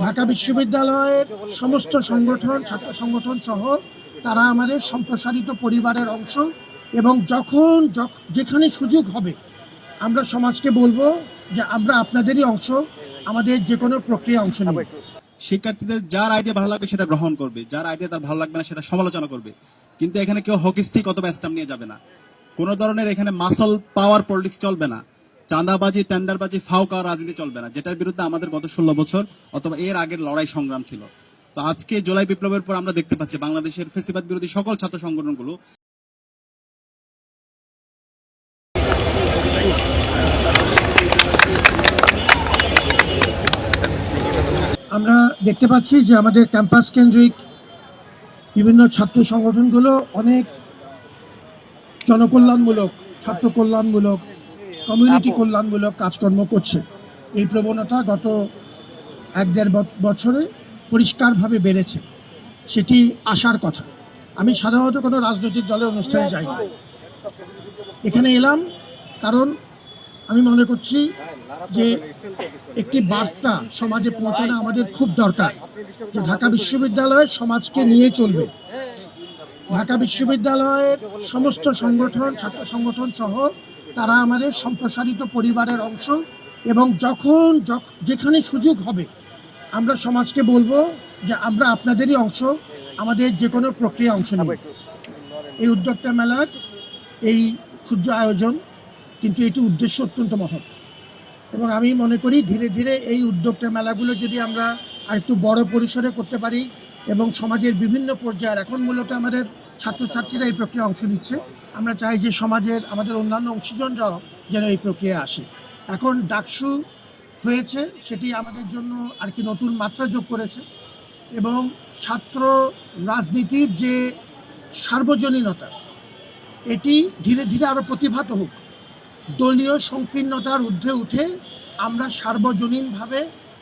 ঢাকা বিশ্ববিদ্যালয়ের সমস্ত সংগঠন, ছাত্র সংগঠন সহ তারা আমাদের সম্প্রসারিত পরিবারের অংশ এবং যখন যেখানে সুযোগ হবে আমরা সমাজকে বলবো যে আমরা আপনাদেরই অংশ, আমাদের যে কোনো প্রক্রিয়া অংশ নিন। শিক্ষার্থীদের যার আইডিয়া ভালো লাগবে সেটা গ্রহণ করবে, যার আইডিয়া তার ভালো লাগবে না সেটা সমালোচনা করবে, কিন্তু এখানে কেউ হকি স্টিক অথবা স্ট্যাম্প নিয়ে যাবে না। কোনো ধরনের এখানে মাসল পাওয়ার পলিটিক্স চলবে না, চাঁদাবাজি, টেন্ডারবাজি, ফাউকা রাজনীতি চলবে না, যেটার বিরুদ্ধে আমাদের গত 16 বছর অথবা এর আগের লড়াই সংগ্রাম ছিল। তো আজকে জুলাই বিপ্লবের পর আমরা দেখতে পাচ্ছি বাংলাদেশের ফেসিবাদ বিরোধী সকল ছাত্র সংগঠনগুলো আমরা দেখতে পাচ্ছি যে আমাদের ক্যাম্পাস কেন্দ্রিক বিভিন্ন ছাত্র সংগঠনগুলো অনেক জনকল্যাণমূলক, ছাত্র কল্যাণমূলক, কমিউনিটি কল্যাণমূলক কাজকর্ম করছে। এই প্রবণতা গত 1-1.5 বছরে পরিষ্কারভাবে বেড়েছে, সেটি আসার কথা। আমি সাধারণত কোনো রাজনৈতিক দলের অনুষ্ঠানে যাই না, এখানে এলাম কারণ আমি মনে করছি যে একটি বার্তা সমাজে পৌঁছানো আমাদের খুব দরকার, যে ঢাকা বিশ্ববিদ্যালয় সমাজকে নিয়ে চলবে। ঢাকা বিশ্ববিদ্যালয়ের সমস্ত সংগঠন, ছাত্র সংগঠন সহ তারা আমাদের সম্প্রসারিত পরিবারের অংশ এবং যখন যেখানে সুযোগ হবে আমরা সমাজকে বলবো যে আমরা আপনাদেরই অংশ, আমাদের যে কোনো প্রক্রিয়া অংশ নিন। এই উদ্যোক্তা মেলার এই ক্ষুদ্র আয়োজন, কিন্তু এটি উদ্দেশ্য অত্যন্ত মহৎ এবং আমি মনে করি ধীরে ধীরে এই উদ্যোক্তা মেলাগুলো যদি আমরা আর একটু বড় পরিসরে করতে পারি এবং সমাজের বিভিন্ন পর্যায়ের, এখন মূলত আমাদের ছাত্রছাত্রীরা এই প্রক্রিয়া অংশ নিচ্ছে, আমরা চাই যে সমাজের আমাদের অন্যান্য অংশীজনরাও যেন এই প্রক্রিয়া আসে। এখন ডাকসু হয়েছে, সেটি আমাদের জন্য আর কি নতুন মাত্রা যোগ করেছে এবং ছাত্র রাজনীতির যে সার্বজনীনতা এটি ধীরে ধীরে আরও প্রতিভাত হোক। দলীয় সংকীর্ণতার ঊর্ধ্বে উঠে আমরা সার্বজনীনভাবে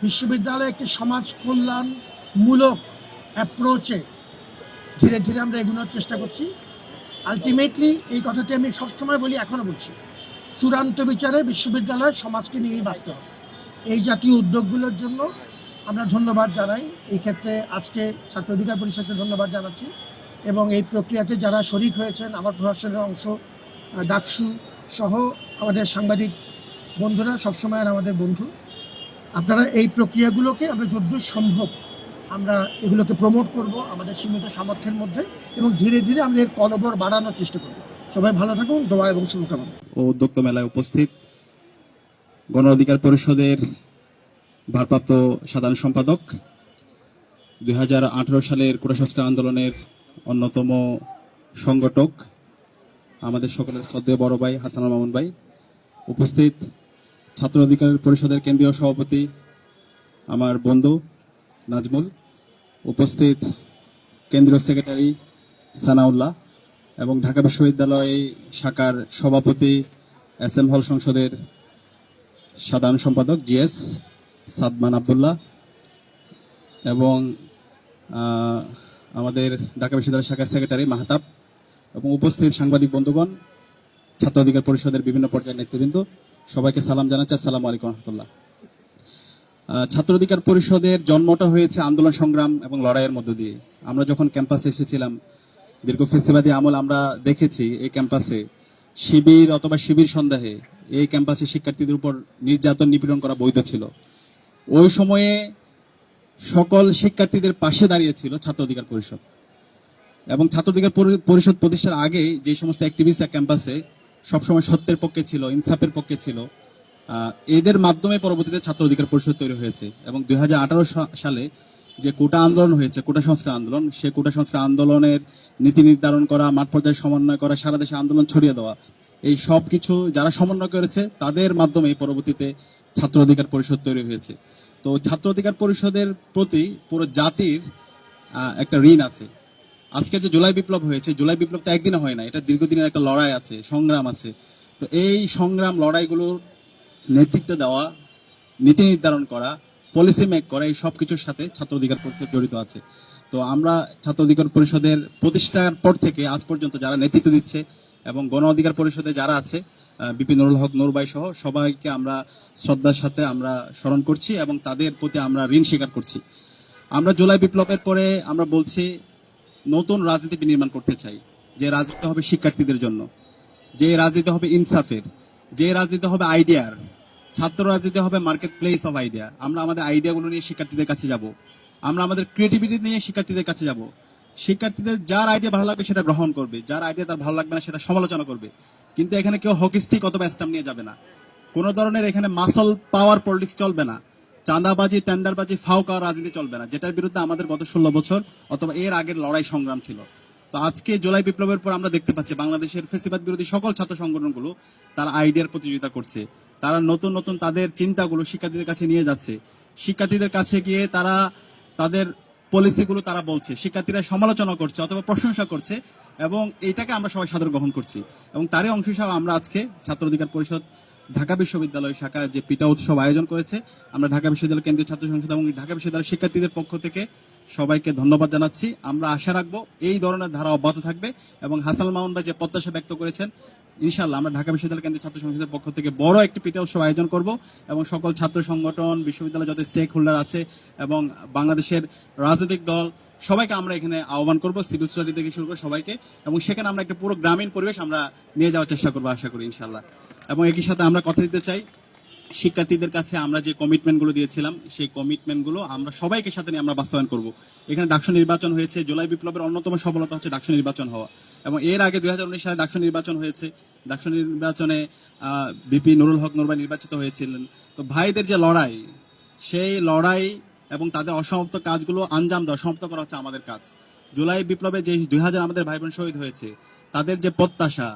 বিশ্ববিদ্যালয়ে একটি সমাজ কল্যাণমূলক অ্যাপ্রোচে ধীরে ধীরে আমরা এগোনোর চেষ্টা করছি। আলটিমেটলি এই কথাটি আমি সবসময় বলি, এখনও বলছি, চূড়ান্ত বিচারে বিশ্ববিদ্যালয় সমাজকে নিয়েই বাঁচতে হবে। এই জাতীয় উদ্যোগগুলোর জন্য আমরা ধন্যবাদ জানাই। এই ক্ষেত্রে আজকে ছাত্র অধিকার পরিষদকে ধন্যবাদ জানাচ্ছি এবং এই প্রক্রিয়াতে যারা শরিক হয়েছেন, আমার প্রশাসনের অংশ, ডাকসু সহ আমাদের সাংবাদিক বন্ধুরা সবসময় আমাদের বন্ধু, আপনারা এই প্রক্রিয়াগুলোকে আমরা যতদূর সম্ভব আমরা এগুলোকে প্রমোট করব আমাদের সীমিত সামর্থ্যের মধ্যে এবং ধীরে ধীরে আমরা এর কলবর বাড়ানোর চেষ্টা করব। সবাই ভালো থাকুন, দোয়া এবং শুভকামনা। ও উদ্যোক্তা মেলায় উপস্থিত গণ অধিকার পরিষদের ভারপ্রাপ্ত সাধারণ সম্পাদক, 2018 সালের কোটা সংস্কার আন্দোলনের অন্যতম সংগঠক, আমাদের সকলের শ্রদ্ধেয় বড় ভাই হাসানুল মামুন ভাই, উপস্থিত ছাত্র অধিকার পরিষদের কেন্দ্রীয় সভাপতি আমার বন্ধু নাজমুল, উপস্থিত কেন্দ্রীয় সেক্রেটারি সানাউল্লাহ এবং ঢাকা বিশ্ববিদ্যালয় শাখার সভাপতি SM হল সংসদের সাধারণ সম্পাদক GS সাদমান আবদুল্লাহ এবং আমাদের ঢাকা বিশ্ববিদ্যালয় শাখার সেক্রেটারি মাহতাব এবং উপস্থিত সাংবাদিক বন্ধুগণ, ছাত্র অধিকার পরিষদের বিভিন্ন পর্যায়ের নেতৃবৃন্দ, সবাইকে সালাম জানাচ্ছি। আসসালামু আলাইকুম রহমতুল্লাহ। ছাত্র অধিকার পরিষদের জন্মটা হয়েছে আন্দোলন সংগ্রাম এবং লড়াইয়ের মধ্য দিয়ে। আমরা যখন ক্যাম্পাসে এসেছিলাম, দীর্ঘ ফেসিবাদী আমল আমরা দেখেছি এই ক্যাম্পাসে শিবির অথবা শিবির সন্দেহে এই ক্যাম্পাসে শিক্ষার্থীদের উপর নির্যাতন নিপীড়ন করা বৈধ ছিল। ওই সময়ে সকল শিক্ষার্থীদের পাশে দাঁড়িয়েছিল ছাত্র অধিকার পরিষদ এবং ছাত্র অধিকার পরিষদ প্রতিষ্ঠার আগে যে সমস্ত অ্যাক্টিভিস্টরা ক্যাম্পাসে সবসময় সত্যের পক্ষে ছিল, ইনসাফের পক্ষে ছিল, এদের মাধ্যমে পরবর্তীতে ছাত্র অধিকার পরিষদ তৈরি হয়েছে এবং 2018 সালে যে কোটা আন্দোলন হয়েছে, কোটা সংস্কার আন্দোলন, সে কোটা সংস্কার আন্দোলনের নীতি নির্ধারণ করা, মাঠ পর্যায়ে সমন্বয় করা, সারা দেশে আন্দোলন ছড়িয়ে দেওয়া, এই সব কিছু যারা সমন্বয় করেছে তাদের মাধ্যমে পরবর্তীতে ছাত্র অধিকার পরিষদ তৈরি হয়েছে। তো ছাত্র অধিকার পরিষদের প্রতি পুরো জাতির একটা ঋণ আছে। আজকের যে জুলাই বিপ্লব হয়েছে, জুলাই বিপ্লব তো একদিনে হয় না, এটা দীর্ঘদিনের একটা লড়াই আছে, সংগ্রাম আছে। তো এই সংগ্রাম লড়াইগুলোর নেতৃত্ব দেওয়া, নীতি নির্ধারণ করা, পলিসি মেক করা, এই সব কিছুর সাথে ছাত্র অধিকার পরিষদ জড়িত আছে। তো আমরা ছাত্র অধিকার পরিষদের প্রতিষ্ঠার পর থেকে আজ পর্যন্ত যারা নেতৃত্ব দিচ্ছে এবং গণ অধিকার পরিষদে যারা আছে বিপি নুরুল হক নূর ভাই সহ সবাইকে আমরা শ্রদ্ধার সাথে আমরা স্মরণ করছি এবং তাদের প্রতি আমরা ঋণ স্বীকার করছি। আমরা জুলাই বিপ্লবের পরে আমরা বলছি নতুন রাজনীতি বিনির্মাণ করতে চাই, যে রাজনীতি হবে শিক্ষার্থীদের জন্য, যে রাজনীতি হবে ইনসাফের, যে রাজনীতি হবে আইডিয়ার। ছাত্র রাজনীতি হবে মার্কেট প্লেস অফ আইডিয়া। আমরা আমাদের আইডিয়াগুলো নিয়ে শিক্ষার্থীদের কাছে যাব, আমরা আমাদের ক্রিয়েটিভিটি নিয়ে শিক্ষার্থীদের কাছে যাব। শিক্ষার্থীদের যার আইডিয়া ভালো লাগবে সেটা গ্রহণ করবে, যার আইডিয়া তার ভালো লাগবে না সেটা সমালোচনা করবে। কিন্তু এখানে কেউ হকিস্টিক অথবা স্ট্যাম্প নিয়ে যাবে না। কোনো ধরনের এখানে মাসল পাওয়ার পলিটিক্স চলবে না, চাঁদাবাজি টেন্ডারবাজি ফাউকা রাজনীতি চলবে না, যেটার বিরুদ্ধে আমাদের গত 16 বছর অথবা এর আগের লড়াই সংগ্রাম ছিল। তো আজকে জুলাই বিপ্লবের পর আমরা দেখতে পাচ্ছি বাংলাদেশের ফেসিবাদ বিরোধী সকল ছাত্র সংগঠনগুলো তারা আইডিয়ার প্রতিযোগিতা করছে। তারা নতুন নতুন তাদের চিন্তাগুলো শিক্ষার্থীদের কাছে নিয়ে যাচ্ছে। শিক্ষার্থীদের কাছে গিয়ে তারা তাদের পলিসিগুলো তারা বলছে, শিক্ষার্থীরা সমালোচনা করছে অথবা প্রশংসা করছে, এবং এটাকে আমরা সবাই সাদরে গ্রহণ করছি। এবং তারই অংশ হিসাবে আমরা আজকে ছাত্র অধিকার পরিষদ ঢাকা বিশ্ববিদ্যালয় শাখা যে পিটা উৎসব আয়োজন করেছে, আমরা ঢাকা বিশ্ববিদ্যালয় কেন্দ্রীয় ছাত্র সংসদ এবং ঢাকা বিশ্ববিদ্যালয়ের শিক্ষার্থীদের পক্ষ থেকে সবাইকে ধন্যবাদ জানাচ্ছি। আমরা আশা রাখবো এই ধরনের ধারা অব্যাহত থাকবে এবং হাসান মামুন ভাই যে প্রত্যাশা ব্যক্ত করেছেন, ইনশাআল্লাহ আমরা ঢাকা বিশ্ববিদ্যালয় কেন্দ্রীয় ছাত্র সংসদের পক্ষ থেকে বড় একটি পিটা উৎসব আয়োজন করব এবং সকল ছাত্র সংগঠন, বিশ্ববিদ্যালয়ে যত স্টেক হোল্ডার আছে এবং বাংলাদেশের রাজনৈতিক দল সবাইকে আমরা এখানে আহ্বান করব, সিভিল সোসাইটি থেকে শুরু করে সবাইকে, এবং সেখানে আমরা একটা পুরো গ্রামীণ পরিবেশ আমরা নিয়ে যাওয়ার চেষ্টা করবো আশা করি ইনশাআল্লাহ। এবং একই সাথে আমরা কথা দিতে চাই শিক্ষার্থীদের কাছে আমরা যে কমিটমেন্টগুলো দিয়েছিলাম সেই কমিটমেন্টগুলো আমরা সবাইকে সাথে নিয়ে আমরা বাস্তবায়ন করব। এখানে ডাকসু নির্বাচন হয়েছে, জুলাই বিপ্লবের অন্যতম সফলতা হচ্ছে ডাকসু নির্বাচন হওয়া, এবং এর আগে 2019 সালে ডাকসু নির্বাচন হয়েছে। ডাকসু নির্বাচনে বিপি নুরুল হক নূর ভাই নির্বাচিত হয়েছিলেন। তো ভাইদের যে লড়াই, সেই লড়াই এবং তাদের অসমাপ্ত কাজগুলো আঞ্জাম দেওয়া, সমাপ্ত করা হচ্ছে আমাদের কাজ। জুলাই বিপ্লবে যে 2000 আমাদের ভাই বোন শহীদ হয়েছে, তাদের যে প্রত্যাশা,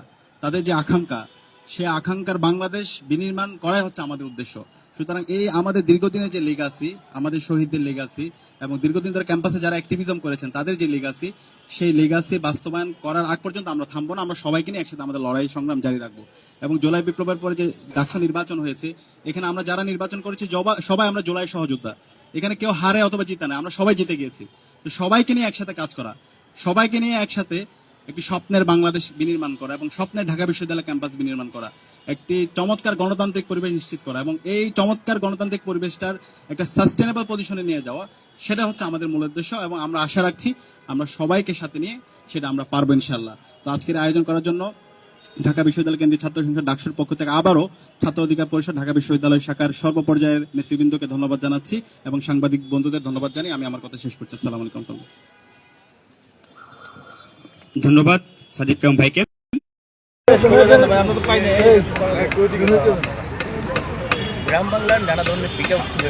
তাদের যে আকাঙ্ক্ষা, সে আকাঙ্ক্ষার বাংলাদেশ বিনির্মাণ করাই হচ্ছে আমাদের উদ্দেশ্য। সুতরাং এই আমাদের দীর্ঘদিনের যে লেগাসি, আমাদের শহীদদের লেগাসি এবং দীর্ঘদিন ধরে ক্যাম্পাসে যারা অ্যাক্টিভিজম করেছেন তাদের যে লেগাসি, সেই লেগাসি বাস্তবায়ন করার আগ পর্যন্ত আমরা থামবো না। আমরা সবাইকে নিয়ে একসাথে আমাদের লড়াই সংগ্রাম জারি রাখবো। এবং জুলাই বিপ্লবের পরে যে ডাকসু নির্বাচন হয়েছে, এখানে আমরা যারা নির্বাচন করেছি সবাই আমরা জুলাই সহযোদ্ধা। এখানে কেউ হারে অথবা জিতে না, আমরা সবাই জিতে গিয়েছি। তো সবাইকে নিয়ে একসাথে কাজ করা, সবাইকে নিয়ে একসাথে একটি স্বপ্নের বাংলাদেশ বিনির্মাণ করা এবং স্বপ্নের ঢাকা বিশ্ববিদ্যালয় ক্যাম্পাস বিনির্মাণ করা, একটি চমৎকার গণতান্ত্রিক পরিবেশ নিশ্চিত করা এবং এই চমৎকার গণতান্ত্রিক পরিবেশটার একটা সাস্টেনেবল পজিশনে নিয়ে যাওয়া, সেটা হচ্ছে আমাদের মূল উদ্দেশ্য। এবং আমরা আশা রাখছি আমরা সবাইকে সাথে নিয়ে সেটা আমরা পারবো ইনশাআল্লাহ। তো আজকের আয়োজন করার জন্য ঢাকা বিশ্ববিদ্যালয় কেন্দ্রীয় ছাত্র সংসদ ডাকসুর পক্ষ থেকে আবারও ছাত্র অধিকার পরিষদ ঢাকা বিশ্ববিদ্যালয় শাখার সর্বপর্যায়ের নেতৃবৃন্দকে ধন্যবাদ জানাচ্ছি এবং সাংবাদিক বন্ধুদের ধন্যবাদ জানিয়ে আমি আমার কথা শেষ করছি। আসসালামু আলাইকুম। ধন্যবাদ সাদিক কাম ভাইকে। গ্রাম বাংলার নানা ধরনের পিঠা উৎসব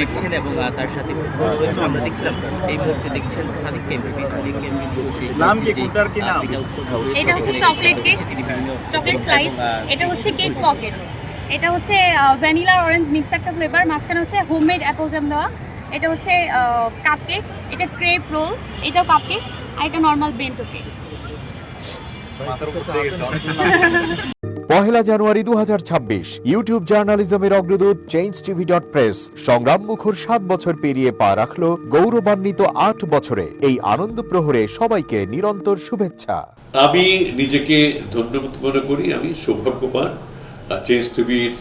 দেখছেন এবং তার সাথে আমরা দেখছিলাম এই মুহূর্তে দেখছেন সাদিক এমপি। নাম কি, কোনটার কি নাম? এটা হচ্ছে চকলেট কেক, চকলেট স্লাইস। এটা হচ্ছে কেক পকেট। এটা হচ্ছে ভ্যানিলা অরেঞ্জ মিক্স একটা ফ্লেভার, মাঝখানে হচ্ছে হোমমেড অ্যাপল জ্যাম দেওয়া। এটা হচ্ছে কাপ কেক, এটা ক্রেপ রোল, এটাও কাপ কেক, আর এটা নর্মাল বেন্টো কেক। পহেলা জানুয়ারি 2026 ইউটিউব জার্নালিজমের অগ্রদূত changeTV.press সংগ্রাম মুখর 7 বছর পেরিয়ে পা রাখলো গৌরবান্বিত 8 বছরে। এই আনন্দ প্রহরে সবাইকে নিরন্তর শুভেচ্ছা। আমি নিজেকে ধন্যবাদ মনে করি, আমি সৌভাগ্যবান চেঞ্জ টিভির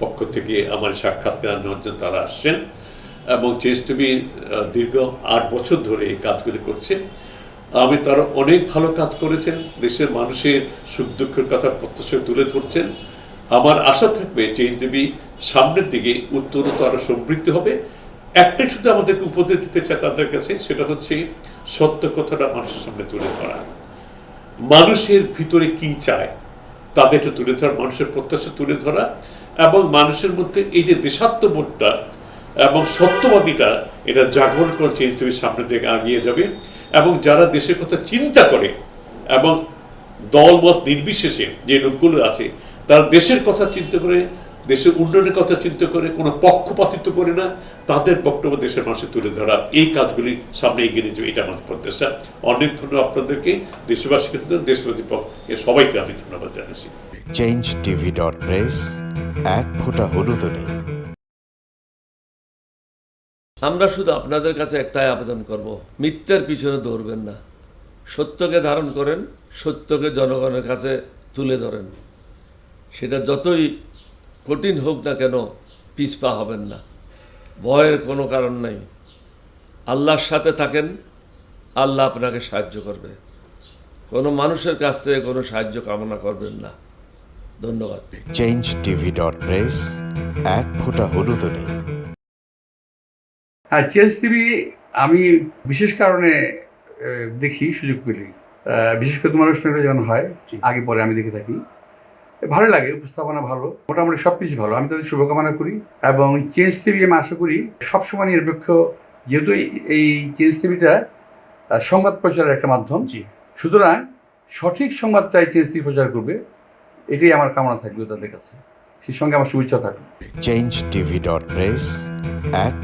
পক্ষ থেকে আমার সাক্ষাৎকার নেওয়ার জন্য তারা আসছেন এবং চেঞ্জ টিভি দীর্ঘ 8 বছর ধরে এই কাজগুলি করছে। আমি তারা অনেক ভালো কাজ করেছেন, দেশের মানুষের সুখ দুঃখের কথা প্রত্যক্ষ তুলে ধরছেন। আমার আশা থাকবে চেঞ্জ টিভি সামনের দিকে উত্তরোত্তর আরও সমৃদ্ধ হবে। একটাই শুধু আমাদেরকে উপদেশ দিতে চায় তাদের কাছে, সেটা হচ্ছে সত্য কথাটা মানুষের সামনে তুলে ধরা, মানুষের ভিতরে কি চায় তাদেরটা তুলে ধরা, মানুষের প্রত্যাশা তুলে ধরা এবং মানুষের মধ্যে এই যে দেশাত্মবোধটা এবং সত্যবাদীটা, এটা জাগরণ করে চেঞ্জ টিভির সামনের দিকে এগিয়ে যাবে। এবং যারা দেশের কথা চিন্তা করে এবং দলমত নির্বিশেষে যে লোকগুলো আছে, তারা দেশের কথা চিন্তা করে দেশের উন্নয়নের কথা চিন্তা করে কোনো পক্ষপাতিত্ব করে না, তাদের বক্তব্য দেশের মানুষের তুলে ধরা, এই কাজগুলি সামনে এগিয়ে নিয়ে যাবে, এটা আমার প্রত্যাশা। অনেক ধন্যবাদ আপনাদেরকে, দেশবাসীকে, দেশবাসী সবাইকে আমি ধন্যবাদ জানাচ্ছি। changetv.press এক ফোঁটা হলুদ নেই। আমরা শুধু আপনাদের কাছে একটাই আবেদন করব, মিথ্যার পিছনে দৌড়বেন না, সত্যকে ধারণ করেন, সত্যকে জনগণের কাছে তুলে ধরেন। সেটা যতই কঠিন হোক না কেন পিছপা হবেন না, ভয়ের কোনো কারণ নাই। আল্লাহর সাথে থাকেন, আল্লাহ আপনাকে সাহায্য করবে। কোনো মানুষের কাছ থেকে কোনো সাহায্য কামনা করবেন না। ধন্যবাদ। changetv.press এক ফোঁটা হলুদ নেই। হ্যাঁ, চেঞ্জ টিভি আমি বিশেষ কারণে দেখি সুযোগ পেলে, বিশেষ করে তোমার অনুষ্ঠানটা যখন হয় আগে পরে আমি দেখে থাকি, ভালো লাগে, উপস্থাপনা ভালো, মোটামুটি সব কিছু ভালো। আমি তাদের শুভকামনা করি এবং চেঞ্জ টিভি আমি আশা করি সবসময় নিরপেক্ষ, যেহেতু এই চেঞ্জ টিভিটা সংবাদ প্রচারের একটা মাধ্যম, সুতরাং সঠিক সংবাদটাই চেঞ্জ টিভি প্রচার করবে, এটাই আমার কামনা থাকবে তাদের কাছে। সেই সঙ্গে আমার শুভেচ্ছা থাকবে। changetv.press এক